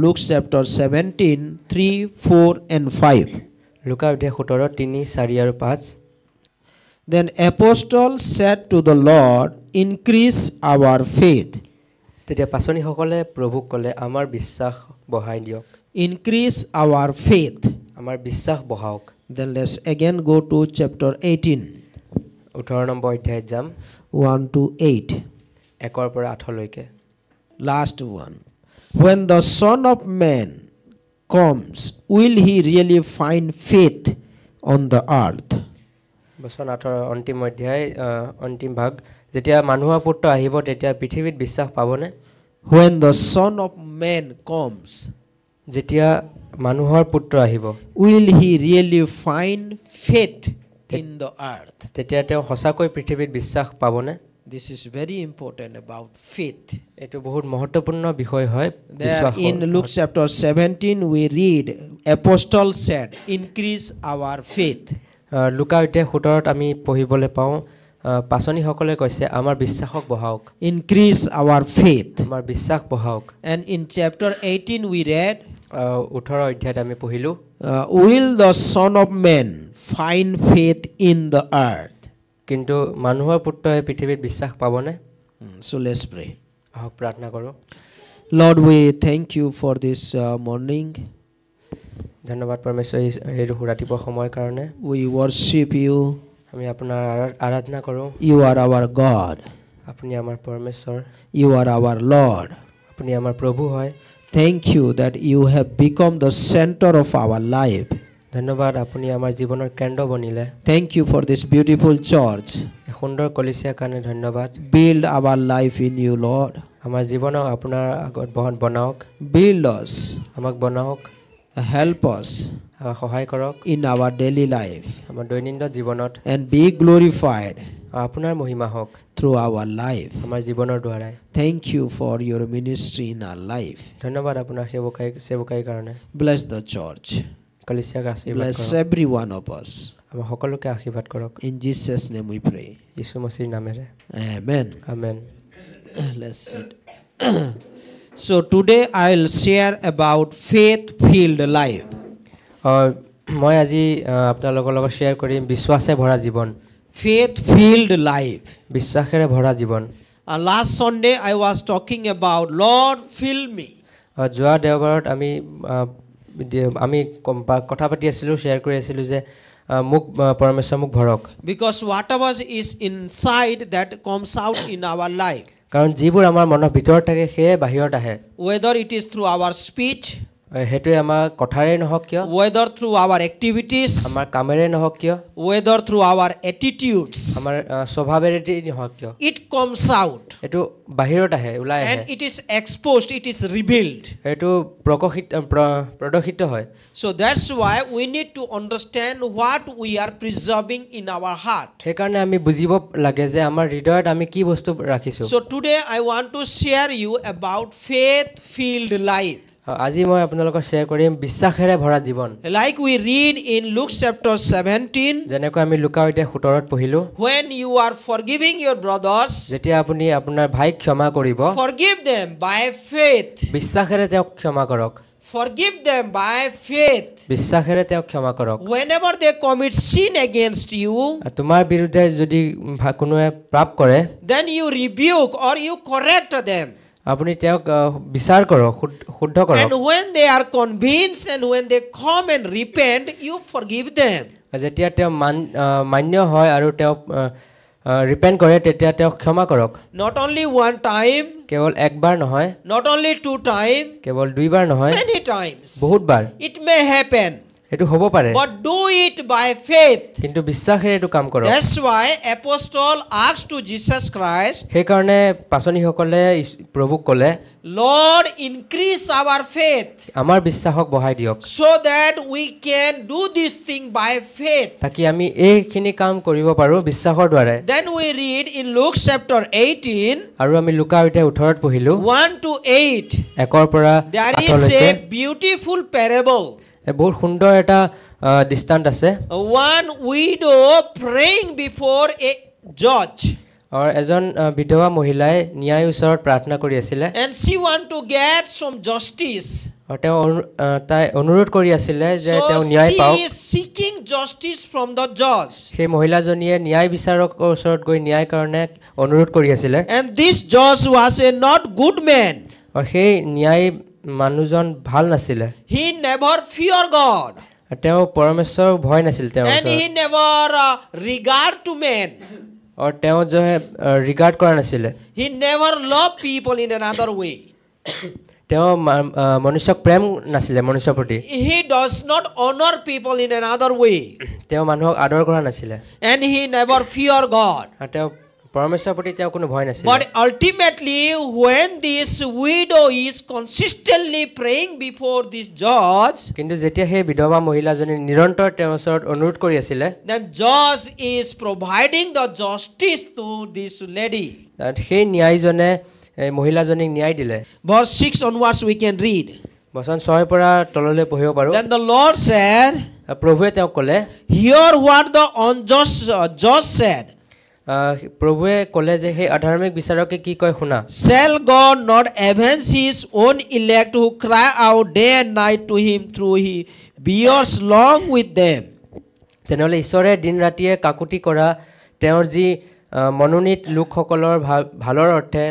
Luke chapter 17, 3, 4 and 5. লুকা অধ্যায় 17 3 4 আৰু 5 Then apostles said to the Lord, increase our faith. তেতিয়া পাছনিসকলে প্ৰভুক ক'লে আমাৰ বিশ্বাস বঢ়াই দিয়ক Increase our faith. আমাৰ বিশ্বাস বঢ়াওক Then let's again go to chapter 18, 18 number অধ্যায়ত যাম 1 to 8. 1 ৰ পৰা 8 লৈকে Last one. When the Son of Man comes, will he really find faith on the earth? বচন 8 অন্তিম অধ্যায় অন্তিম ভাগ যেতিয়া মানুহৰ পুত্ৰ আহিব তেতিয়া পৃথিৱীত বিশ্বাস পাবনে When the Son of Man comes, যেতিয়া মানুহৰ পুত্ৰ আহিব will he really find faith in the earth? তেতিয়া তেওঁ সঁচাকৈ পৃথিৱীত বিশ্বাস পাবনে This is very important about faith. এটো বহুত মহত্বপূৰ্ণ বিষয় হয় There in Luke chapter 17 we read, apostle said, increase our faith. লুকা অধ্যায় 17 ত আমি পঢ়িবলৈ পাওঁ পাছনিসকলে কৈছে আমাৰ বিশ্বাসক বঢ়াওক Increase our faith. আমাৰ বিশ্বাস বঢ়াওক And in chapter 18 we read, 18 অধ্যায়ত আমি পঢ়িলো will the Son of Man find faith in the earth? কিন্তু মানুহৰ পুত্ৰই পৃথিৱীত বিশ্বাস পাবনে So let's pray. আহক প্ৰাৰ্থনা কৰো Lord, we thank you for this morning. ধন্যবাদ পৰমেশ্বৰ এই ৰাতিপুৱা সময়ৰ কাৰণে We worship you. আমি আপোনাৰ আৰাধনা কৰো You are our God. আপুনি আমাৰ পৰমেশ্বৰ You are our Lord. আপুনি আমাৰ প্ৰভু হয় Thank you that you have become the center of our life. ধন্যবাদ আপুনি আমাৰ জীৱনৰ কেন্দ্ৰ বনিলে Thank you for this beautiful church. এই সুন্দৰ কলিচিয়াৰ কাৰণে ধন্যবাদ Build our life in you, Lord. আমাৰ জীৱনক আপোনাৰ আগত বনাওক Build us. আমাক বনাওক Help us সহায় কৰক in our daily life আমাৰ দৈনন্দিন জীৱনত and be glorified আপোনাৰ মহিমা হওক through our life. আমাৰ জীৱনৰ দ্বাৰাই Thank you for your ministry in our life. ধন্যবাদ আপোনাৰ সেৱকাই কাৰণে Bless the church. কলিচিয়াক আশীৰ্বাদ Bless কৰক every one of us. আমাৰ সকলোকে আশীৰ্বাদ কৰক In Jesus' name we pray. যীশু মसीহৰ নামেৰে Amen. Amen Let's sit. So today I'll share about faith-filled life. মই আজি আপোনালোকৰ লগত শ্বেয়াৰ কৰিম বিশ্বাসে ভৰা জীৱন Faith-filled life. বিশ্বাসেৰে ভৰা জীৱন Last Sunday I was talking about Lord fill me. যোৱা দেওবাৰত আমি কথা পাতি আছিলোঁ শ্বেয়াৰ কৰি আছিলোঁ যে মোক পৰমেশ্বৰ মোক ভৰক Because whatever is inside that comes out in our life. কাৰণ যিবোৰ আমাৰ মনৰ ভিতৰত থাকে সেয়ে বাহিৰত আহে Whether it is through our speech, হেতুৱে আমাৰ কথাৰে নহওক কিয় whether through our activities, আমাৰ কামেৰে নহওক কিয় whether through our attitudes, আমাৰ স্বভাৱেৰে নহওক কিয় it comes out এটো বাহিৰত আহে ওলাই আহে and it is exposed, it is revealed. এটো প্ৰদৰ্শিত হয় So that's why we need to understand what we are preserving in our heart. সেইকাৰণে আমি বুজিব লাগে যে আমাৰ হৃদয়ত আমি কি বস্তু ৰাখিছো So today I want to share you about faith-filled life. আজি মই আপোনালোকক শ্বেয়াৰ কৰিম বিশ্বাসেৰে ভৰা জীৱন Like we read in Luke chapter 17, যেনেকৈ আমি লুকা অধ্যায় 17 ত পঢ়িলো when you are forgiving your brothers, যেতিয়া আপুনি আপোনাৰ ভাইক ক্ষমা কৰিব forgive them by faith. বিশ্বাসেৰে তেওঁক ক্ষমা কৰক Forgive them by faith. বিশ্বাসেৰে তেওঁক ক্ষমা কৰক Whenever they commit sin against you, তোমাৰ বিৰুদ্ধে যদি কোনোৱে পাপ কৰে then you rebuke or you correct them. আপুনি তেওঁক বিচাৰ কৰক শুদ্ধ কৰক And when they are convinced and when they come and repent, you forgive them. যেতিয়া তেওঁ মান্য হয় আৰু তেওঁ ৰিপেন্ট কৰে তেতিয়া তেওঁক ক্ষমা কৰক Not only one time, কেৱল একবাৰ নহয় not only two times, কেৱল দুইবাৰ নহয় many times. বহুতবাৰ It may happen, এটো হ'ব পাৰে but do it by faith. কিন্তু বিশ্বাসেৰে এটো কাম কৰক That's why apostle asked to Jesus Christ, সেইকাৰণে পাছনিসকলে প্ৰভুক ক'লে Lord, increase our faith আমাৰ বিশ্বাসক বঢ়াই দিয়ক so that we can do this thing by faith. তাকি আমি এইখিনি কাম কৰিব পাৰো বিশ্বাসৰ দ্বাৰা Then we read in Luke chapter 18, আৰু আমি লুকা অধ্যায় 18 ত পঢ়িলো 1 to 8. 1 ৰ পৰা There 8 is লৈকে a beautiful parable. বহুত সুন্দৰ এটা দৃষ্টান্ত আছে One widow praying before a judge. আৰু এজন বিধৱা মহিলাই ন্যায় ওচৰত প্ৰাৰ্থনা কৰি আছিল And she want to get some justice. আৰু তেওঁ তাই অনুৰোধ কৰি আছিলে যে তেওঁ So ন্যায় পাওক she is seeking justice from the judge. সেই মহিলাজনীয়ে ন্যায় বিচাৰকৰ ওচৰত গৈ ন্যায় কাৰণে অনুৰোধ কৰি আছিলে And this judge was a not good man. আৰু সেই ন্যায় মানুহজন ভাল নাছিলে He never fear God. তেওঁ পৰমেশ্বৰক ভয় নাছিল তেওঁৰ And he never regard to men. আৰু তেওঁ যে ৰিগাৰ্ড কৰা নাছিলে He never love people in another way. তেওঁ মনুষ্যক প্ৰেম নাছিলে মনুষ্যৰ প্ৰতি He does not honor people in another way. তেওঁ মানুহক আদৰ কৰা নাছিলে And he never fear God. আৰু তেওঁ পৰমেশ্বৰৰ প্ৰতি তেওঁ কোনো ভয় নাছিল But ultimately, when this widow is consistently praying before this judge, কিন্তু যেতিয়া সেই বিধৱা মহিলাজনী নিৰন্তৰ তেওঁৰ ওচৰত অনুৰোধ কৰি আছিলে then judge is providing the justice to this lady. সেই ন্যায়জনে এই মহিলাজনীক ন্যায় দিলে Verse 6 onwards we can read. বচন 6 পৰা তললৈ পঢ়িব পাৰো Then the Lord said, প্ৰভুৱে তেওঁক ক'লে hear what the unjust judge said. প্ৰভুৱে ক'লে যে সেই অধাৰ্মিক বিচাৰকে কি কয় শুনা Shall God not avenge his own elect who cry out day and night to him through he bears long with them? তেনেহ'লে ঈশ্বৰে দিন ৰাতিয়ে কাকুতি কৰা তেওঁৰ যি মনোনীত লোকসকলৰ ভালৰ অৰ্থে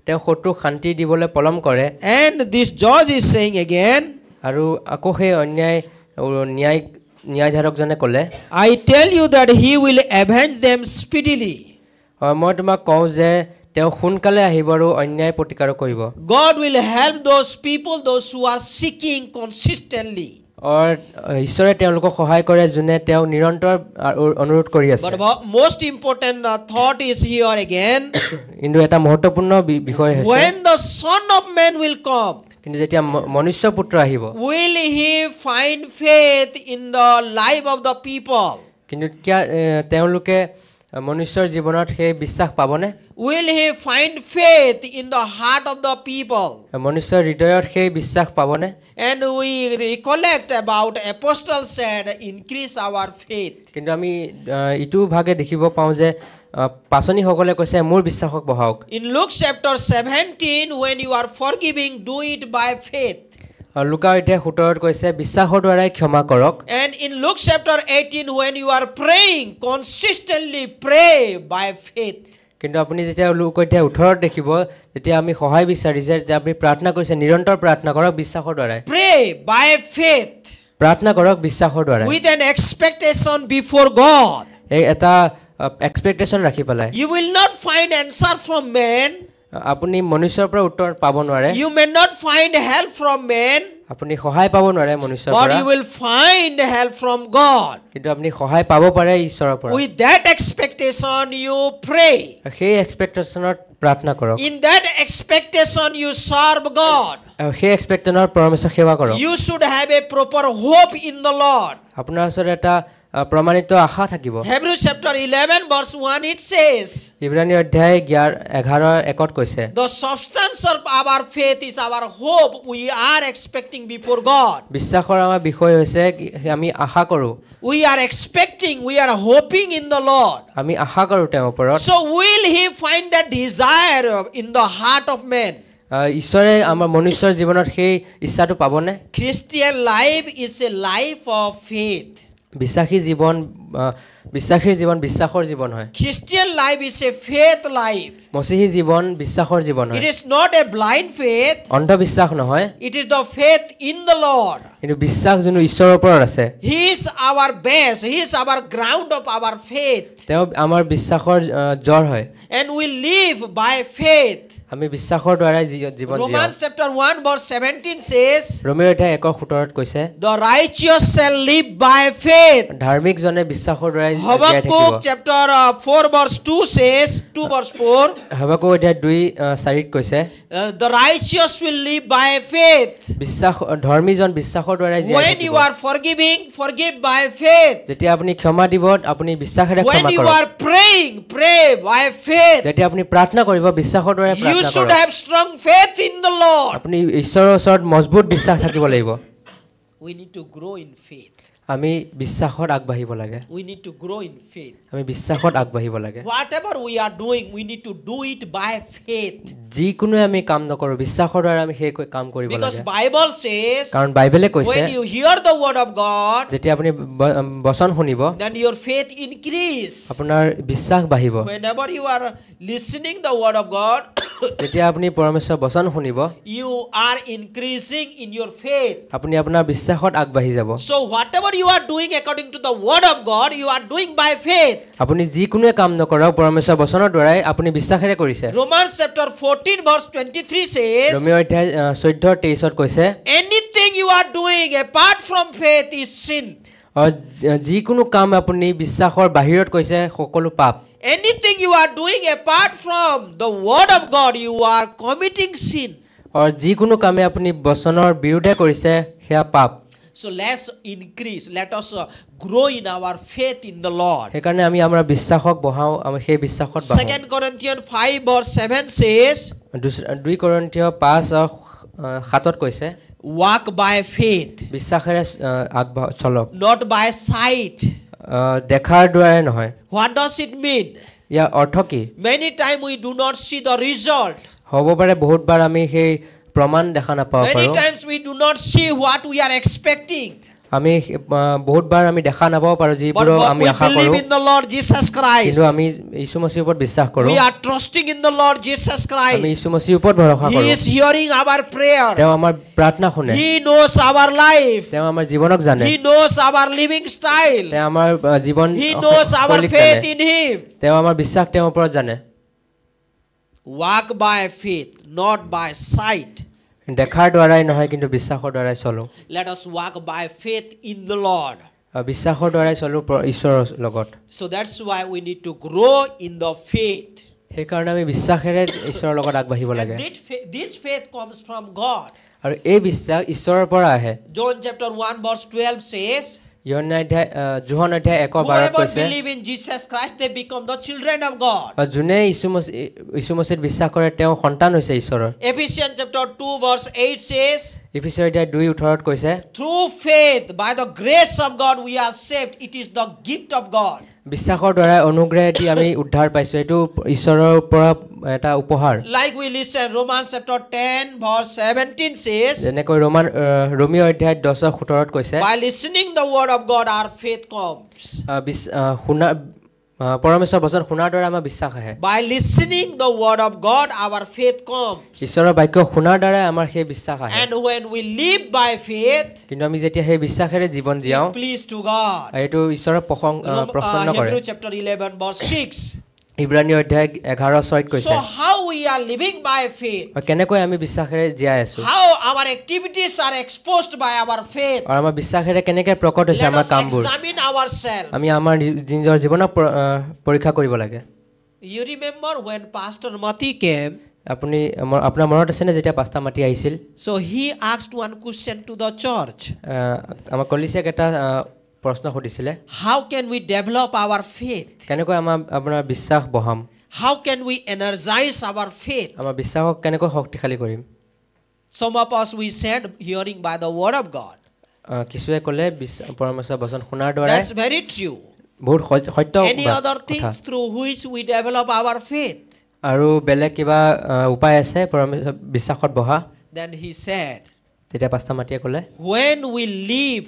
তেওঁ শত্ৰুক শান্তি দিবলৈ পলম কৰে And this judge is saying again, আৰু আকৌ সেই ন্যায়ধাৰকজনে ক'লে I tell you that he will avenge them speedily. মই তোমাক কওঁ যে তেওঁ সোনকালে আহিব আৰু অন্যায় প্ৰতিকাৰ কৰিব God will help those people, those who are seeking consistently. আৰু ঈশ্বৰে তেওঁলোকক সহায় কৰে যোনে তেওঁ নিৰন্তৰ অনুৰোধ কৰি আছে But most important thought is here again. কিন্তু এটা মহত্বপূৰ্ণ বিষয় হৈছে When the Son of Man will come, কিন্তু যেতিয়া মনুষ্য পুত্ৰ আহিব will he find faith in the life of the people? কিন্তু তেওঁলোকে মনুষ্যৰ জীৱনত সেই বিশ্বাস পাবনে Will he find faith in the heart of the people? মনুষ্যৰ হৃদয়ত সেই বিশ্বাস পাবনে And we recollect about apostle said, increase our faith. কিন্তু আমি ইটো ভাগে দেখিব পাওঁ যে পাচনীসকলে কৈছে মোৰ বিশ্বাসক বঢ়াওক In Luke chapter 17, when you are forgiving, do it by faith. লুকা অধ্যায় 17 কৈছে বিশ্বাসৰ দ্বাৰাই ক্ষমা কৰক And in Luke chapter 18, when you are praying, consistently pray by faith. কিন্তু আপুনি যেতিয়া লুক অধ্যায় 18 দেখিব যেতিয়া আমি সহায় বিচাৰিছে যে আপুনি প্ৰাৰ্থনা কৰিছে নিৰন্তৰ প্ৰাৰ্থনা কৰক বিশ্বাসৰ দ্বাৰাই Pray by faith. প্ৰাৰ্থনা কৰক বিশ্বাসৰ দ্বাৰাই With an expectation before God. এই এটা এক্সপেক্টেশন ৰাখি পেলাই You will not find answer from men. আপুনি মনুষ্যৰ পৰা উত্তৰ পাব নোৱাৰে You may not find help from men. আপুনি সহায় পাব নোৱাৰে মনুষ্যৰ But পৰা you will find help from God. কিন্তু আপুনি সহায় পাব পাৰে ঈশ্বৰৰ পৰা With that expectation you pray. সেই এক্সপেক্টেশনত প্ৰাৰ্থনা কৰক In that expectation you serve God. আৰু সেই এক্সপেক্টেশনৰ পৰমেশ্বৰ সেৱা কৰক You should have a proper hope in the Lord. আপোনাৰ ওচৰত এটা প্ৰমাণিত আশা থাকিব Hebrews chapter 11 verse 1 it says, ইব্ৰানী অধ্যায় 11:1 কৈছে the substance of our faith is our hope we are expecting before God. বিশ্বাসৰ আমাৰ বিষয় হৈছে আমি আশা কৰো We are expecting, we are hoping in the Lord. আমি আশা কৰো তেওঁৰ ওপৰত So will he find that desire in the heart of man? ঈশ্বৰে আমাৰ মনুষ্যৰ জীৱনত সেই ইচ্ছাটো পাবনে Christian life is a life of faith. বিশ্বাসীৰ জীৱন বিশ্বাসৰ জীৱন হয় Christian life is a faith life. মसीही জীৱন বিশ্বাসৰ জীৱন হয় It is not a blind faith. অন্ধবিশ্বাস নহয় It is the faith in the Lord. কিন্তু বিশ্বাস যোনটো ঈশ্বৰৰ ওপৰত আছে He is our base. He is our ground of our faith. তেওঁ আমাৰ বিশ্বাসৰ জৰ হয় And we live by faith. আমি বিশ্বাসৰ দ্বাৰা জীৱন জীয়াও Romans chapter 1 verse 17 says, ৰোমীয় অধ্যায় 1:17 কৈছে the righteous shall live by faith. ধাৰ্মিক জনে বিশ্বাসৰ দ্বাৰা জীয়াই থাকিব Habakkuk chapter 4 verse 2 says, 2 verse 4, Habakkuk অধ্যায় 2:4 কৈছে the righteous will live by faith. বিশ্বাস ধৰ্মীজন বিশ্বাসৰ দ্বাৰা জীয়াই When থাকিব you are forgiving, forgive by faith. যেতিয়া আপুনি ক্ষমা দিব আপুনি বিশ্বাসেৰে When ক্ষমা you কৰক are praying, pray by faith. যেতিয়া আপুনি প্ৰাৰ্থনা কৰিব বিশ্বাসৰ দ্বাৰা You প্ৰাৰ্থনা should কৰক have strong faith in the Lord. আপুনি ঈশ্বৰৰ ওচৰত মজবুত বিশ্বাস থাকিব লাগিব We need to grow in faith. আমি বিশ্বাসত আগবাঢ়িব লাগে We need to grow in faith. আমি বিশ্বাসত আগবাঢ়িব লাগে Whatever we are doing, we need to do it by faith. যিকোনো আমি কাম নকৰো বিশ্বাসৰ দ্বাৰা আমি সেই কাম কৰিব Because লাগে Bible says, কাৰণ বাইবেলে কৈছে when you hear the word of God, যেতিয়া আপুনি বচন শুনিব then your faith increase. আপোনাৰ বিশ্বাস বাঢ়িব Whenever you are listening the word of God, যেতিয়া আপুনি পৰমেশ্বৰৰ বচন শুনিব you are increasing in your faith. আপুনি আপোনাৰ বিশ্বাসত আগবাঢ়ি যাব So whatever you are doing according to the word of God, you are doing by faith. আপুনি যিকোনো কাম নকৰক পৰমেশ্বৰৰ বচনৰ দ্বাৰাই আপুনি বিশ্বাসেৰে কৰিছে Romans chapter 14 verse 23 says, Romeo অধ্যায় 14:23 কৈছে anything you are doing apart from faith is sin. যিকোনো কাম আপুনি বিশ্বাসৰ বাহিৰত কৰিছে সকলো পাপ Anything you are doing apart from the word of God, you are committing sin. আৰু যিকোনো কামে আপুনি বচনৰ বিৰুদ্ধে কৰিছে সেয়া পাপ So let's increase, let us grow in our faith in the Lord. সেইকাৰণে আমি আমাৰ বিশ্বাসক বঢ়াও আমি সেই বিশ্বাসত বঢ়াও 2 Corinthians 5 verse 7 says, 2 কৰিন্থিয় 5:7 কৈছে walk by faith, বিশ্বাসেৰে চলক not by sight. দেখাৰ দ্বাৰাই নহয় What does it mean? ইয়াৰ অৰ্থ কি Many times we do not see the result. হ'ব পাৰে বহুতবাৰ আমি সেই প্ৰমাণ দেখা নাপাব Many পাৰো times we do not see what we are expecting. আমি বহুতবাৰ আমি দেখা নাপাব পাৰো But যিবোৰ what আমি we আশা কৰো believe in the Lord Jesus Christ. কিন্তু আমি যীশু মসিহৰ ওপৰত বিশ্বাস কৰো We are trusting in the Lord Jesus আমি Christ. যীশু মসিহৰ ওপৰত ভৰসা He কৰো is hearing our prayer. তেওঁ আমাৰ প্ৰাৰ্থনা শুনে He knows our life. তেওঁ আমাৰ জীৱনক জানে He knows our living style. তেওঁ আমাৰ জীৱন He knows our শৈলীক faith জানে in Him. তেওঁ আমাৰ বিশ্বাস তেওঁৰ ওপৰত জানে Walk by faith, not by sight. দেখাৰ দ্বাৰাই নহয় কিন্তু বিশ্বাসৰ দ্বাৰাই চলো Let us walk by faith in the Lord. বিশ্বাসৰ দ্বাৰাই চলো ঈশ্বৰৰ লগত So that's why we need to grow in the faith. সেইকাৰণে আমি বিশ্বাসেৰে ঈশ্বৰৰ লগত আগবাঢ়িব And লাগে this faith comes from God. আৰু এই বিশ্বাস ঈশ্বৰৰ পৰা আহে John chapter 1 verse 12 says, যোহন অধ্যায় 1:12 whoever কৈছে believe in Jesus Christ, they become the children of God. যোনে যীশু মসিহত বিশ্বাস কৰে তেওঁ সন্তান হৈছে ঈশ্বৰৰ Ephesians chapter 2 verse 8 says, এফেছৰ অধ্যায় 2:18 কৈছে through faith, by the grace of God, we are saved. It is the gift of God. বিশ্বাসৰ দ্বাৰা অনুগ্ৰহেদি আমি উদ্ধাৰ পাইছো এটো ঈশ্বৰৰ পৰা এটা উপহাৰ Like we listen, Romans chapter 10 verse 17 says, যেনেকৈ ৰোমিও অধ্যায় 10:17 কৈছে by listening the word of God, our faith comes. শুনা পৰমেশ্বৰৰ বচন শুনাৰ দ্বাৰা আমাৰ বিশ্বাস আহে By listening the word of God, our faith comes. ঈশ্বৰৰ বাক্য শুনাৰ দ্বাৰা আমাৰ সেই বিশ্বাস আহে And when we live by faith, কিন্তু আমি যেতিয়া সেই বিশ্বাসেৰে জীৱন জীয়াও it please to God. এইটো ঈশ্বৰৰ প্ৰসন্ন কৰে Hebrew chapter 11 verse 6. ইব্ৰানীয় অধ্যায় 11:6 কৈছে So how we are living by faith? কেনেকৈ আমি বিশ্বাসেৰে জীয়াই আছো How our activities are exposed by our faith? আৰু আমাৰ বিশ্বাসেৰে কেনেকৈ প্ৰকট হৈছে Let আমাৰ us কামবোৰ examine ourselves. আমি আমাৰ নিজৰ জীৱনক পৰীক্ষা কৰিব লাগে You remember when Pastor Mati came? আপুনি আপোনাৰ মনত আছে নে যেতিয়া পাস্তা মাতি আহিছিল So he asked one question to the church. আমাৰ কলিচিয়াক এটা প্ৰশ্ন সুধিছিলে How can we develop our faith? কেনেকৈ আপোনাৰ বিশ্বাস বঢ়াম How can we energize our faith? আমাৰ বিশ্বাসক কেনেকৈ শক্তিশালী কৰিম Some of us we said hearing by the word of God. কিছুৱে ক'লে পৰমেশ্বৰৰ বচন শুনাৰ দ্বাৰা That's very true. বহুত সত্য Any other things through which we develop our faith? আৰু বেলেগ কিবা উপায় আছে পৰমেশ্বৰ বিশ্বাসত বঢ়া Then he said, তেতিয়া পাস্তা মাতিয়ে ক'লে when we live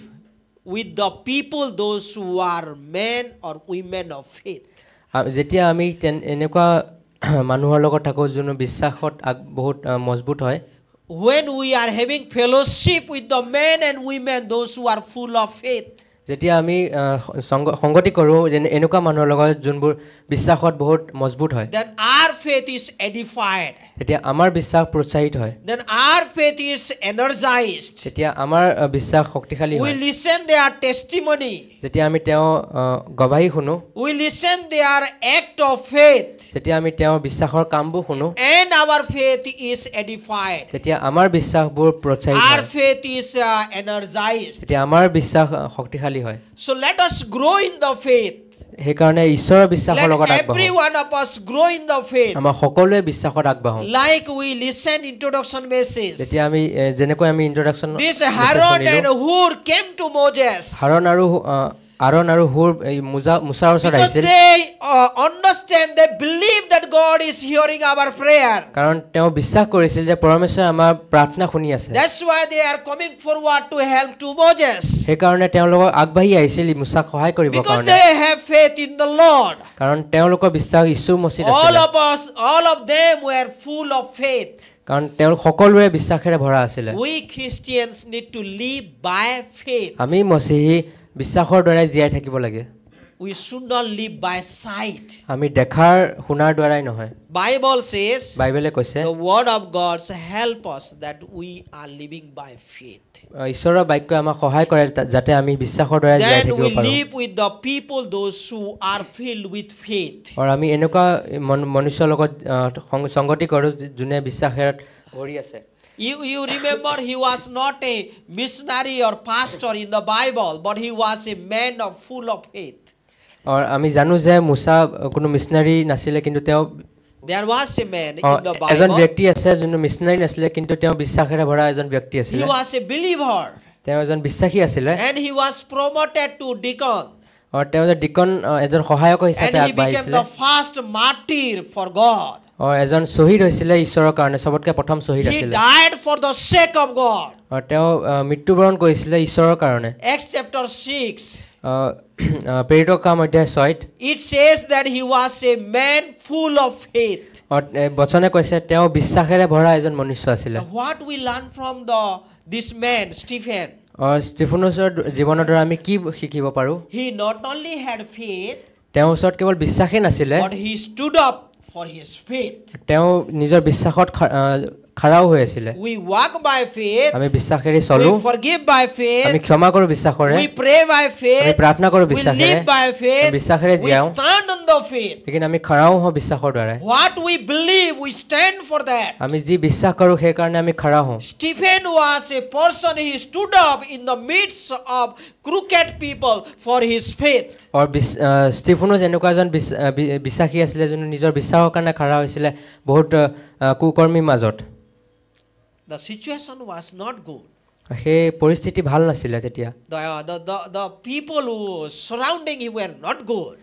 with the people, those who are men or women of faith, যেতিয়া আমি এনেকুৱা মানুহৰ লগত থাকো যোন বিশ্বাসত বহুত মজবুত হয় when we are having fellowship with the men and women, those who are full of faith, যেতিয়া আমি সংগতি কৰোঁ এনেকুৱা মানুহৰ লগত যোনবোৰ বিশ্বাসত বহুত মজবুত হয় then our faith is edified. তেতিয়া আমাৰ বিশ্বাস প্ৰোৎসাহিত হয় Then our faith is energized. তেতিয়া আমাৰ বিশ্বাস শক্তিশালী We হয় listen their testimony. যেতিয়া আমি তেওঁ গৱাহী শুনো We listen their act of faith. তেতিয়া আমি তেওঁৰ বিশ্বাসৰ কামবোৰ শুনো And our faith is edified. তেতিয়া আমাৰ বিশ্বাসবোৰ প্ৰোৎসাহিত Our হয় faith is energized. তেতিয়া আমাৰ বিশ্বাস শক্তিশালী শক্তিশালী হয় So let us grow in the faith. সেই কাৰণে ঈশ্বৰৰ বিশ্বাসৰ Let লগত every আগবাঢ়ো one of us grow in the faith. আমাৰ সকলোৱে বিশ্বাসত আগবাঢ়ো Like we listen introduction message. যেতিয়া আমি যেনেকৈ আমি ইন্ট্ৰোডাকচন This Aaron and Hur came to Moses. আৰণ আৰু হুৰ মুছাৰ ওচৰত Because আহিছিল they understand, they believe that God is hearing our prayer. কাৰণ তেওঁ বিশ্বাস কৰিছিল যে পৰমেশ্বৰে আমাৰ প্ৰাৰ্থনা শুনি আছে That's why they are coming forward to help to Moses. সেই কাৰণে তেওঁলোকক আগবাঢ়ি আহিছিল মুছাক সহায় কৰিবৰ Because কাৰণে they have faith in the Lord. কাৰণ তেওঁলোকৰ বিশ্বাস যীশু মसीহত আছিল All of them were full of faith. কাৰণ তেওঁলোক সকলোৰে বিশ্বাসেৰে ভৰা আছিল We Christians need to live by faith. আমি মसीही বিশ্বাসৰ দ্বাৰা জীয়াই থাকিব লাগে We should not live by sight. আমি দেখাৰ শুনাৰ দ্বাৰাই নহয় Bible says বাইবেলে কৈছে the word of God help us that we are living by faith. ঈশ্বৰৰ বাক্য আমাক সহায় কৰে যাতে আমি বিশ্বাসৰ দ্বাৰা জীয়াই Then থাকিব we পাৰোঁ live with the people those who are filled with faith. আৰু আমি এনেকুৱা মনুষ্যৰ লগত সংগতি কৰোঁ যোনে বিশ্বাসেৰে ভৰি আছে You remember he was not a missionary or pastor in the Bible, but he was a man of full of faith. আৰু আমি জানো যে মুছা কোনো মিছনাৰী নাছিলে কিন্তু তেওঁ There was a man in the এজন Bible. ব্যক্তি আছে যোনে মিছনাৰী নাছিলে কিন্তু তেওঁ বিশ্বাসেৰে ভৰা এজন ব্যক্তি He আছিল was a believer তেওঁ এজন বিশ্বাসী আছিল and he was promoted to deacon. আৰু তেওঁ যে ডিকন এজন সহায়ক হিচাপে And he became আগবাঢ়িছিল the first martyr for God. আৰু এজন শ্বহীদ হৈছিল ঈশ্বৰৰ কাৰণে সবতকৈ প্ৰথম শ্বহীদ He আছিল died for the sake of God. আৰু তেওঁ মৃত্যুবৰণ কৰিছিল ঈশ্বৰৰ কাৰণে Acts chapter 6. প্ৰেৰিতৰ কাম অধ্যায় 6 It says that he was a man full of faith. বচনে কৈছে তেওঁ বিশ্বাসেৰে ভৰা এজন মনুষ্য আছিল What we learn from this man Stephen? ষ্টিফেনছৰ জীৱনৰ দ্বাৰা আমি কি শিকিব পাৰোঁ He not only had faith, তেওঁৰ ওচৰত কেৱল বিশ্বাসেই নাছিলে but he stood up for his faith. তেওঁ নিজৰ বিশ্বাসত খাৰাও হৈ আছিল We walk by faith. আমি বিশ্বাসেৰে চলো We forgive by faith. আমি ক্ষমা কৰোঁ বিশ্বাসৰে We pray by আমি faith. প্ৰাৰ্থনা কৰোঁ We বিশ্বাসেৰে live by faith. বিশ্বাসেৰে We জীয়াও stand on the faith. কিন্তু আমি খাৰাও হওঁ বিশ্বাসৰ দ্বাৰা What we believe, we stand for that. আমি যি বিশ্বাস কৰোঁ সেই কাৰণে আমি খাৰা হওঁ Stephen was a person, he stood up in the midst of crooked people for his faith. আৰু ষ্টিফেনছ এনেকুৱা এজন বিশ্বাসী আছিলে যোনে নিজৰ বিশ্বাসৰ কাৰণে খাৰা হৈছিলে বহুত কুকৰ্মীৰ মাজত The situation was not good. সেই পৰিস্থিতি ভাল নাছিলে তেতিয়া The people who surrounding him were not good.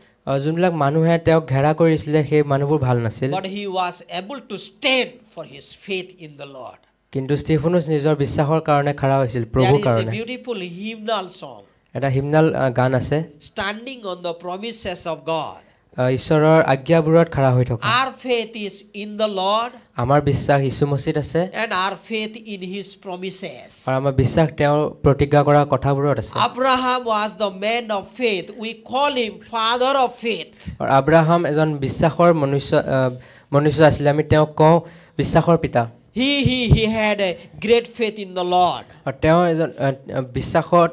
যোনবিলাক মানুহে তেওঁক ঘেৰা কৰিছিলে সেই মানুহবোৰ ভাল নাছিল But he was able to stand for his faith in the Lord. কিন্তু ষ্টিফেনছ নিজৰ বিশ্বাসৰ কাৰণে খাৰা হৈছিল প্ৰভুৰ There is a কাৰণে beautiful hymnal song. এটা হিমনাল গান আছে Standing on the promises of God. ঈশ্বৰৰ আজ্ঞাবোৰত খাৰা হৈ থকা Our faith is in the Lord. আমাৰ বিশ্বাস যীশু মसीহত আছে And our faith in his promises. আৰু আমাৰ বিশ্বাস তেওঁৰ প্ৰতিজ্ঞা কৰা কথাবোৰত আছে Abraham was the man of faith. We call him father of faith. আৰু আব্ৰাহাম এজন বিশ্বাসৰ মনুষ্য আছিল আমি তেওঁক কওঁ বিশ্বাসৰ পিতা He had a great faith in the Lord. আৰু তেওঁ এজন বিশ্বাসত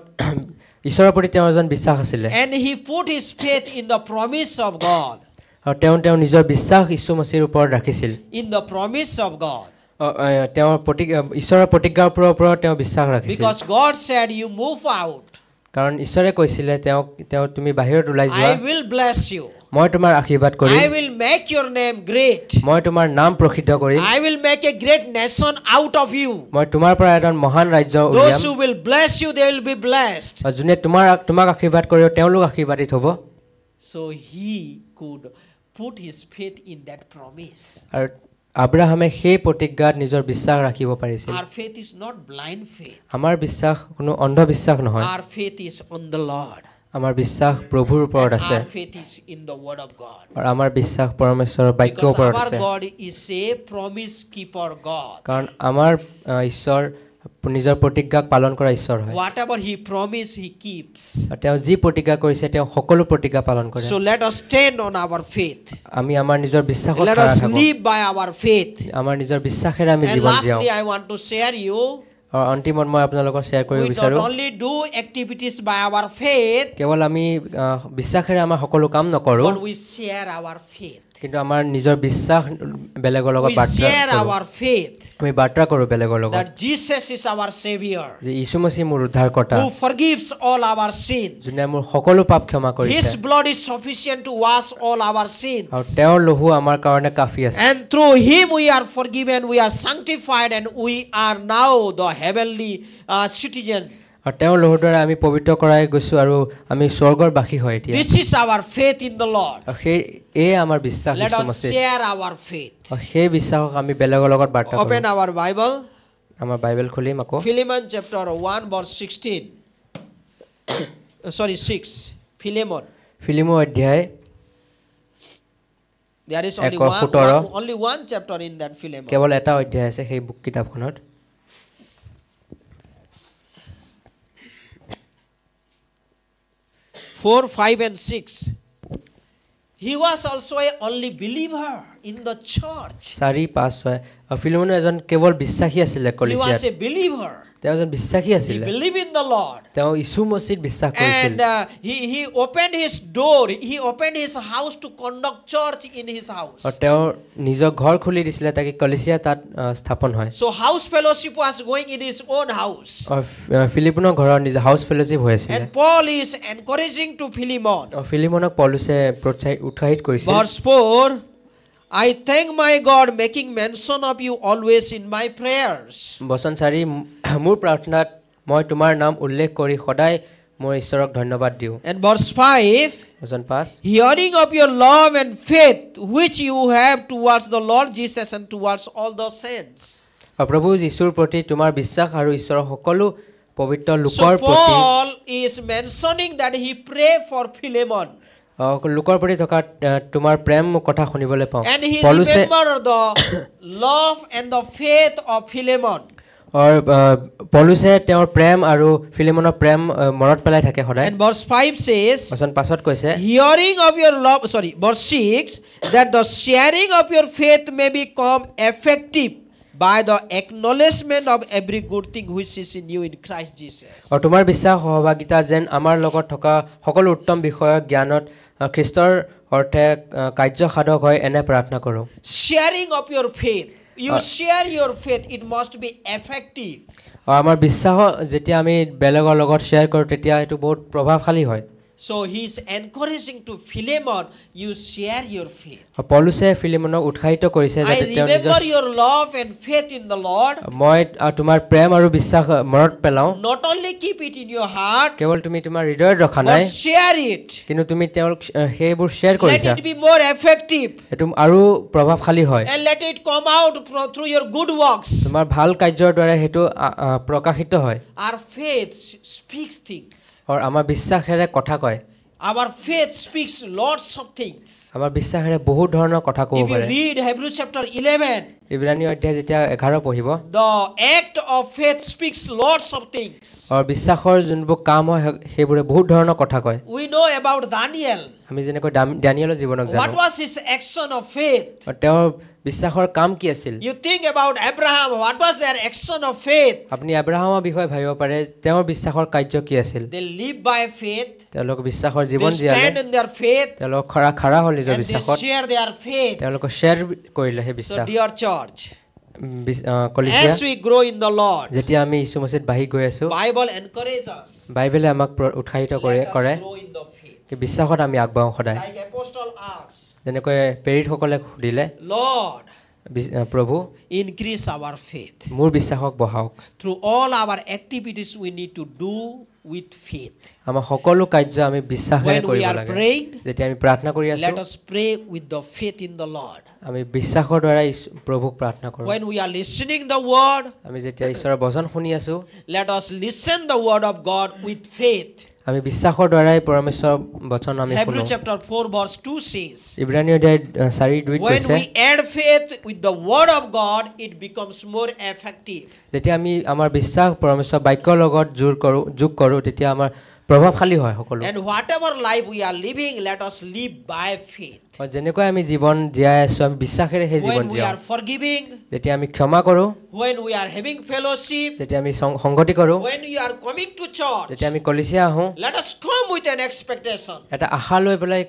ঈশ্বৰৰ প্ৰতি তেওঁৰ এজন বিশ্বাস আছিল And he put his faith in the promise of God. আৰু তেওঁ নিজৰ বিশ্বাস যীশু মसीহৰ ওপৰত ৰাখিছিল In the promise of God. তেওঁৰ ঈশ্বৰৰ প্ৰতিজ্ঞাৰ ওপৰত তেওঁ বিশ্বাস ৰাখিছিল Because God said, you move out. কাৰণ ঈশ্বৰে কৈছিলে তেওঁ তুমি বাহিৰত ওলাই যোৱা I will bless you. মই তোমাৰ আশীৰ্বাদ কৰিম I will make your name great. মই তোমাৰ নাম প্ৰসিদ্ধ কৰিম I will make a great nation out of you. মই তোমাৰ পৰা এজন মহান ৰাজ্য Those উলিয়াম who will bless you, they will be blessed. আৰু যোনে তোমাক আশীৰ্বাদ কৰিব তেওঁলোক আশীৰ্বাদিত হ'ব So he could put his faith in that promise. আৰু আব্ৰাহামে সেই প্ৰতিজ্ঞাত নিজৰ বিশ্বাস ৰাখিব পাৰিছিল Our faith is not blind faith. আমাৰ বিশ্বাস কোনো অন্ধবিশ্বাস নহয় Our faith is on the Lord. আমাৰ বিশ্বাস প্ৰভুৰ ওপৰত আছে Our faith is in the word of God. আৰু আমাৰ বিশ্বাস পৰমেশ্বৰৰ বাক্যৰ Because ওপৰত our আছে God is a promise keeper God. কাৰণ আমাৰ ঈশ্বৰ নিজৰ প্ৰতিজ্ঞাক পালন কৰা ঈশ্বৰ হয় Whatever he promised, he keeps. আৰু তেওঁ যি প্ৰতিজ্ঞা কৰিছে তেওঁ সকলো প্ৰতিজ্ঞা পালন কৰে So let us stand on our faith. আমি আমাৰ নিজৰ বিশ্বাসত Let খাৰা us থাকোঁ live by our faith. আমাৰ নিজৰ বিশ্বাসেৰে আমি And জীৱন জীয়াওঁ lastly, I want to share you. আৰু অন্তিমত মই আপোনালোকক শ্বেয়াৰ কৰিব We don't বিচাৰোঁ only do activities by our faith, কেৱল আমি বিশ্বাসেৰে আমাৰ সকলো কাম নকৰোঁ but we share our faith. কিন্তু আমাৰ নিজৰ বিশ্বাস বেলেগৰ লগত We বাৰ্তা share কৰোঁ our faith আমি বাৰ্তা কৰোঁ বেলেগৰ লগত that Jesus is our Savior, যে যীশু মসীহ মোৰ উদ্ধাৰকৰ্তা who forgives all our sins. যোনে মোৰ সকলো পাপ ক্ষমা কৰিছে His blood is sufficient to wash all our sins. আৰু তেওঁৰ লহু আমাৰ কাৰণে কাফি আছে And through Him we are forgiven, we are sanctified, and we are now the heavenly citizen. আৰু তেওঁৰ লহুৰ দ্বাৰা আমি পবিত্ৰ কৰাই গৈছো আৰু আমি স্বৰ্গৰ বাসী হয় এতিয়া This is our faith in the Lord. আৰু এই আমাৰ বিশ্বাস Let যীশু us Masih share our faith. আৰু সেই বিশ্বাসক আমি বেলেগৰ লগত বাৰ্তা কৰোঁ Open our Bible. আমাৰ বাইবেল খুলিম আকৌ Philemon chapter 1 verse 16. Sorry, 6. Philemon. ফিলিমো অধ্যায় There is only 1:17 only one chapter in that Philemon. কেৱল এটা অধ্যায় আছে সেই বুক কিতাপখনত 4, 5 and 6. He was also a only believer in the church. 4, 5, 6 আৰু ফিলিমোনো এজন কেৱল বিশ্বাসী আছিল He was কলিছিয়াত a believer. তেওঁ এজন বিশ্বাসী He আছিল believed in the Lord. তেওঁ যীশু মসীহত বিশ্বাস কৰিছিল And he opened his door. He opened his house to conduct church in his house. আৰু তেওঁ নিজৰ ঘৰ খুলি দিছিলে তাকে কলিছিয়া তাত স্থাপন হয় So house fellowship was going in his own house. আৰু ফিলিপনৰ ঘৰৰ নিজৰ হাউচ ফেলোশ্বিপ হৈ আছিল And Paul is encouraging to Philemon. আৰু ফিলিমনক পৌলুসে উৎসাহিত কৰিছিল Verse 4, I thank my God making mention of you always in my prayers. বচন 4 মোৰ প্ৰাৰ্থনাত মই তোমাৰ নাম উল্লেখ কৰি সদায় মোৰ ঈশ্বৰক ধন্যবাদ দিওঁ And verse 5, বচন 5 hearing of your love and faith which you have towards the Lord Jesus and towards all the saints. আৰু প্ৰভু যীশুৰ প্ৰতি তোমাৰ বিশ্বাস আৰু ঈশ্বৰৰ সকলো পবিত্ৰ So লোকৰ প্ৰতি Paul is mentioning that he prayed for Philemon. লোকৰ প্ৰতি থকা তোমাৰ প্ৰেম কথা শুনিবলৈ পাওঁ And he পৌলুসে remembered the love and the faith of Philemon. আৰু পৌলুসে তেওঁৰ প্ৰেম আৰু ফিলিমনৰ প্ৰেম মনত পেলাই থাকে সদায় And verse 5 says, বচন 5ত কৈছে hearing of your love, verse 6, that the sharing of your faith may become effective by the acknowledgement of every good thing which is in you in Christ Jesus. আৰু তোমাৰ বিশ্বাস সহভাগিতা যেন আমাৰ লগত থকা সকলো উত্তম বিষয়ৰ জ্ঞানত খ্ৰীষ্টৰ অৰ্থে কাৰ্যসাধক হয় এনে প্ৰাৰ্থনা কৰোঁ Sharing of your faith. You share your faith, it must be effective. আৰু আমাৰ বিশ্বাস যেতিয়া আমি বেলেগৰ লগত শ্বেয়াৰ কৰোঁ তেতিয়া এইটো বহুত প্ৰভাৱশালী হয় So he is encouraging to Philemon, you share your faith. পৌলুসে ফিলিমনক উৎসাহিত কৰিছে I যাতে তেওঁ remember নিজৰ your love and faith in the Lord. মই তোমাৰ প্ৰেম আৰু বিশ্বাস মনত পেলাওঁ Not only keep it in your heart, কেৱল তুমি তোমাৰ হৃদয়ত ৰখা but নাই share it. কিন্তু তুমি তেওঁলোক সেইবোৰ শ্বেয়াৰ Let কৰিছা it be more effective. এইটো আৰু প্ৰভাৱশালী হয় And let it come out through your good works. তোমাৰ ভাল কাৰ্যৰ দ্বাৰা সেইটো প্ৰকাশিত হয় Our faith speaks things. আৰু আমাৰ বিশ্বাসেৰে কথা কয় Our faith speaks lots of things. আমাৰ বিশ্বাসেৰে বহুত ধৰণৰ কথা ক'ব If you পাৰে read Hebrews chapter 11, ইব্ৰানী অধ্যায় যেতিয়া 11 পঢ়িব the act of faith speaks lots of things. আৰু বিশ্বাসৰ যোনবোৰ কাম হয় সেইবোৰে বহুত ধৰণৰ কথা কয় We know about Daniel. আমি যেনেকৈ দানিয়েলৰ জীৱনক What জানো was his action of faith? আৰু তেওঁৰ বিশ্বাসৰ কাম কি আছিল You think about Abraham. What was their action of faith? আপুনি আব্ৰাহামৰ বিষয়ে ভাবিব পাৰে তেওঁৰ বিশ্বাসৰ কাৰ্য কি আছিল They live by faith. তেওঁলোক বিশ্বাসৰ They জীৱন জীয়ালে stand in their faith. তেওঁলোক খাৰা হ'ল নিজৰ And they বিশ্বাসত share their faith. তেওঁলোক শ্বেয়াৰ কৰিলে সেই So বিশ্বাস dear church, কলিচিয়া as we grow in the Lord, যেতিয়া আমি যীশু মসীহত বাঢ়ি গৈ আছো Bible encourages us. বাইবেলে আমাক উৎসাহিত কৰে Let us grow in the faith. কি বিশ্বাসত আমি আগবাঢ়ো সদায় Like Apostle asks, যেনেকৈ প্ৰেৰিতসকলে সুধিলে Lord, প্ৰভু increase our faith. মোৰ বিশ্বাসক বঢ়াওক Through all our activities we need to do with faith. আমাৰ সকলো কাৰ্য আমি বিশ্বাসেৰে When we কৰিব are লাগে praying, যেতিয়া আমি প্ৰাৰ্থনা কৰি আছো let us pray with the faith in the Lord. আমি বিশ্বাসৰ দ্বাৰা প্ৰভুক প্ৰাৰ্থনা কৰোঁ When we are listening the word, আমি যেতিয়া ঈশ্বৰৰ বচন শুনি আছো let us listen the word of God with faith. আমি বিশ্বাসৰ দ্বাৰাই পৰমেশ্বৰৰ বচন আমি শুনো Hebrews chapter 4 verse 2 says, ইব্ৰানী অধ্যায় 4:2 when কৈছে we add faith with the word of God, it becomes more effective. যেতিয়া আমি আমাৰ বিশ্বাস পৰমেশ্বৰৰ বাক্যৰ লগত যোগ কৰোঁ তেতিয়া আমাৰ প্ৰভাৱশালী হয় সকলো And whatever life we are living, let us live by faith. যেনেকৈ আমি জীৱন জীয়াই আছো আমি বিশ্বাসেৰে সেই জীৱন When we জীয়াও are forgiving, যেতিয়া আমি ক্ষমা কৰো when we are having fellowship, যেতিয়া আমি সংগতি কৰো when you are coming to church, যেতিয়া আমি কলিসিয়া আহো let us come with an expectation. এটা আশা লৈ পেলাই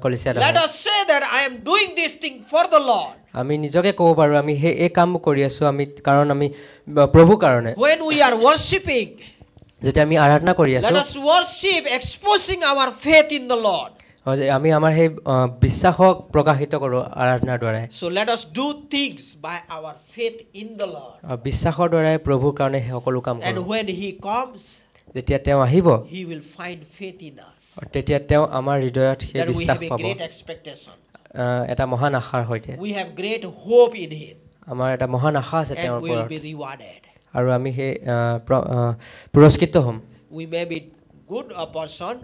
কলিসিয়াত Let us say that I am doing this thing for the Lord. আমি নিজকে ক'ব পাৰো আমি এই কাম কৰি আছো আমি কাৰণ আমি প্ৰভু কাৰণে When we are worshiping, যেতিয়া আমি আৰাধনা কৰি let আছো us worship exposing our faith in the Lord. আমি আমাৰ সেই বিশ্বাসক প্ৰকাশিত কৰো আৰাধনাৰ দ্বাৰা So let us do things by our faith in the Lord. বিশ্বাসৰ দ্বাৰা প্ৰভুৰ কাৰণে সকলো কাম And কৰো when he comes, যেতিয়া তেওঁ আহিব he will find faith in us. তেতিয়া তেওঁ আমাৰ হৃদয়ত সেই That we বিশ্বাস have a পাব great expectation. এটা মহান আশাৰ সৈতে We have great hope in him. আমাৰ এটা মহান আশা আছে তেওঁৰ And we will ওপৰত be rewarded. আৰু আমি সেই পুৰস্কৃত হ'ম We may be good a person.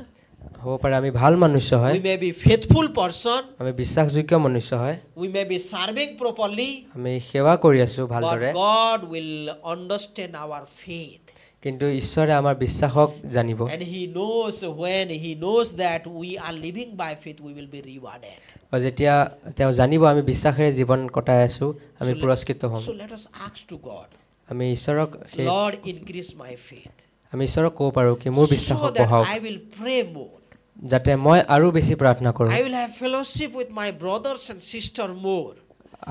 হ'ব পাৰে আমি ভাল মনুষ্য হয় We may be faithful person. আমি বিশ্বাসযোগ্য মনুষ্য হয় We may be serving properly. আমি সেৱা কৰি আছো ভালদৰে But God will understand our faith. কিন্তু ঈশ্বৰে আমাৰ বিশ্বাসক জানিব And he knows when he knows that we are living by faith, we will be rewarded. যেতিয়া তেওঁ জানিব আমি বিশ্বাসেৰে জীৱন কটাই আছো আমি পুৰস্কৃত হ'ম So let us ask to God, আমি ঈশ্বৰক সেই Lord, increase my faith. আমি ঈশ্বৰক ক'ব পাৰো কি মোৰ So বিশ্বাসক that বঢ়াওক I will pray more. যাতে মই আৰু বেছি প্ৰাৰ্থনা কৰোঁ I will have fellowship with my brothers and sisters more.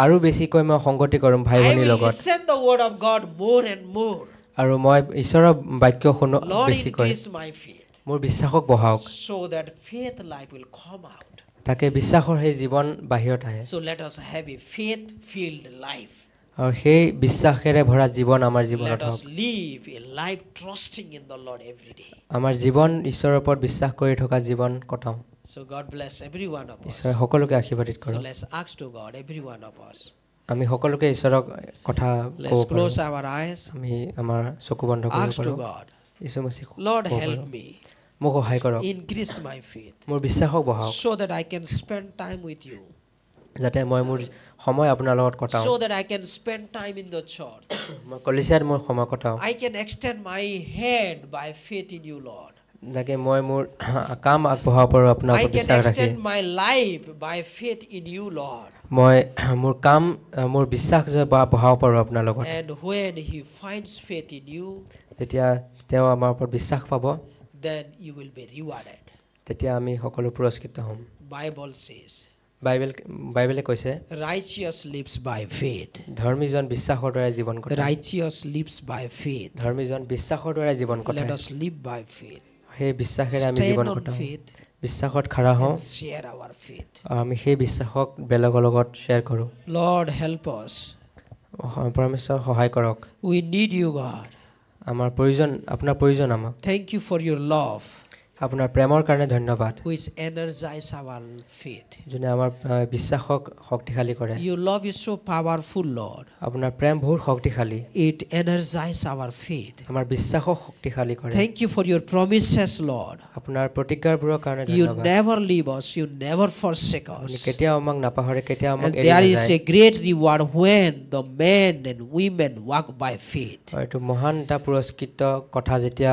আৰু বেছিকৈ মই সংগতি কৰিম ভাই I ভনীৰ will লগত listen the word of God more and more. আৰু মই ঈশ্বৰৰ বাক্য শুনো Lord, বেছিকৈ increase my faith. মোৰ বিশ্বাসক বঢ়াওক So that faith life will come out. তাকে বিশ্বাসৰ সেই জীৱন বাহিৰত আহে So let us have a faith-filled life. আৰু সেই বিশ্বাসেৰে ভৰা জীৱন আমাৰ Let জীৱনত us হওক live a life trusting in the Lord every day. আমাৰ জীৱন ঈশ্বৰৰ ওপৰত বিশ্বাস কৰি থকা জীৱন কটাওঁ So God bless every one of us. ঈশ্বৰে সকলোকে আশীৰ্বাদিত So কৰক let's ask to God, every one of us. আমি সকলোকে ঈশ্বৰক কথা ক'ব Let's পাৰোঁ close our eyes. আমি আমাৰ চকু বন্ধ কৰিব Ask to পাৰোঁ God, যীশু মসীহ Lord, ক'ব help পাৰোঁ। me. মোক সহায় কৰক Increase my faith মোৰ বিশ্বাসক বঢ়াওক so that I can spend time with you. যাতে মই মোৰ সময় আপোনাৰ লগত কটাওঁ So that I can spend time in the church. মই কলিচিয়াত মোৰ সময় কটাওঁ I can extend my hand by faith in you, Lord. যাতে মই মোৰ কাম আগবঢ়াব পাৰোঁ আপোনাৰ I ওপৰত can বিশ্বাস ৰাখি extend my life by faith in you, Lord. মই মোৰ কাম মোৰ বিশ্বাস বঢ়াব পাৰোঁ আপোনাৰ লগত And when he finds faith in you, যেতিয়া তেওঁ আমাৰ ওপৰত বিশ্বাস পাব then you will be rewarded. তেতিয়া আমি সকলো পুৰস্কৃত হ'ম Bible says, বাইবেলে কৈছে righteous lives by faith. ধৰ্মীজন বিশ্বাসৰ দ্বাৰা জীৱন কটায় Righteous lives by faith. ধৰ্মীজন বিশ্বাসৰ দ্বাৰা জীৱন Let কটায় us live by faith. সেই বিশ্বাসেৰে আমি Stand জীৱন on কটাওঁ faith বিশ্বাসত খাৰা হওঁ and share our faith. আৰু আমি সেই বিশ্বাসক বেলেগৰ লগত শ্বেয়াৰ কৰোঁ Lord, help us. পৰমেশ্বৰ সহায় কৰক We need you, God. আমাৰ প্ৰয়োজন আপোনাৰ প্ৰয়োজন আমাক Thank you for your love, আপোনাৰ প্ৰেমৰ কাৰণে ধন্যবাদ which energize our faith. যোনে আমাৰ বিশ্বাসক শক্তিশালী কৰে Your love is so powerful, Lord. আপোনাৰ প্ৰেম বহুত শক্তিশালী It energizes our faith. আমাৰ বিশ্বাসক শক্তিশালী কৰে Thank you for your promises, Lord. আপোনাৰ প্ৰতিজ্ঞাবোৰৰ কাৰণে You ধন্যবাদ never leave us. You never forsake আপুনি us. কেতিয়াও আমাক নাপাহৰে কেতিয়াও আমাক And এৰি there is নাযায় a great reward when the men and women walk by faith. আৰু এইটো মহান এটা পুৰস্কৃত কথা যেতিয়া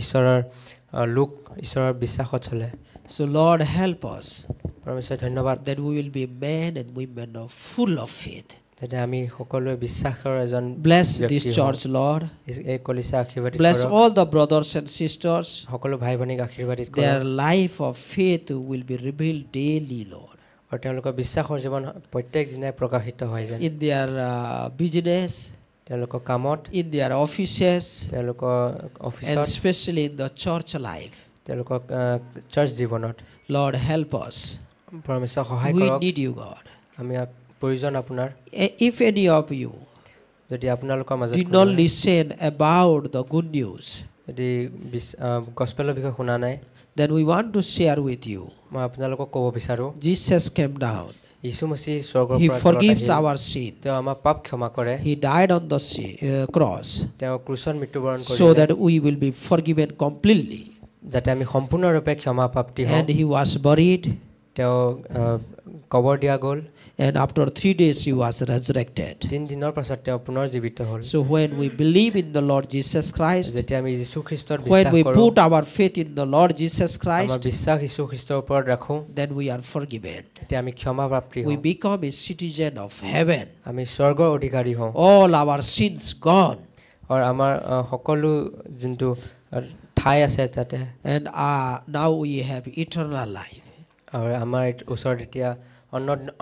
ঈশ্বৰৰ লোক ঈশ্বৰৰ বিশ্বাসত চলে So, Lord, help us পৰমেশ্বৰ ধন্যবাদ that we will be men and women of full of faith. যাতে আমি সকলোৱে বিশ্বাসৰ এজন Bless ব্যক্তি this হওঁ। church, Lord. এই কলিচা আশীৰ্বাদিত Bless কৰক all the brothers and sisters. সকলো ভাই ভনীক আশীৰ্বাদিত Their কৰক life of faith will be revealed daily, Lord. আৰু তেওঁলোকৰ বিশ্বাসৰ জীৱন প্ৰত্যেক দিনাই প্ৰকাশিত হয় যেন In their business, তেওঁলোকৰ কামত in their offices, তেওঁলোকৰ and অফিচত especially in the church life. তেওঁলোকৰ চাৰ্চ জীৱনত Lord, help us. পৰমেশ্বৰ সহায় We কৰক need you, God. আমি প্ৰয়োজন আপোনাৰ If any of you যদি আপোনালোকৰ মাজত did not listen about the good news, যদি গস্পেলৰ বিষয়ে শুনা নাই then we want to share with you. মই আপোনালোকক ক'ব বিচাৰোঁ Jesus came down. যীশু মসীহ স্বৰ্গৰ He পৰা forgives তলত আহিল। our sin. তেওঁ আমাৰ পাপ ক্ষমা কৰে He died on the cross তেওঁ ক্ৰুচত মৃত্যুবৰণ so কৰিলে that we will be forgiven completely. যাতে আমি সম্পূৰ্ণৰূপে ক্ষমা প্ৰাপ্তি হওঁ And he was buried. তেওঁ কবৰ দিয়া গ'ল and after 3 days he was resurrected. 3 দিনৰ পাছত তেওঁ পুনৰ জীৱিত হ'ল So when we believe in the Lord Jesus Christ, যেতিয়া আমি যীশু খ্ৰীষ্টৰ when বিশ্বাস we কৰোঁ put our faith in the Lord Jesus আমাৰ Christ, বিশ্বাস যীশু খ্ৰীষ্টৰ ওপৰত ৰাখোঁ then we are forgiven. তেতিয়া আমি ক্ষমা প্ৰাপ্তি We হওঁ become a citizen of heaven. আমি স্বৰ্গৰ অধিকাৰী হওঁ All our sins gone. আৰু আমাৰ সকলো যোনটো ঠাই আছে তাতে And now we have eternal life. আৰু আমাৰ ওচৰত এতিয়া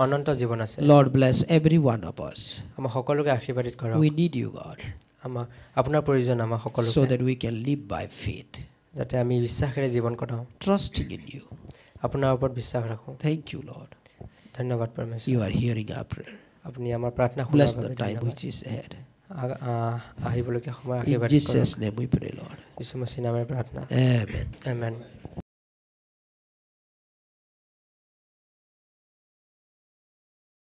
অনন্ত জীৱন আছে Lord bless every one of us. আমাৰ সকলোকে আশীৰ্বাদিত কৰক We need you, God, আমাৰ আপোনাৰ প্ৰয়োজন আমাৰ so সকলোকে that we can live by faith, যাতে আমি বিশ্বাসেৰে জীৱন কটাওঁ trusting in you. আপোনাৰ ওপৰত বিশ্বাস ৰাখোঁ Thank you, Lord. ধন্যবাদ পৰমেশ্বৰ You are hearing our prayer. আপুনি আমাৰ প্ৰাৰ্থনা শুনাৰ Bless বাবে the time ধন্যবাদ। which is ahead. আহিবলগীয়া সময় In আশীৰ্বাদ Jesus' name we pray, Lord. যীশু মसीह নামেৰে প্ৰাৰ্থনা Amen. আমেন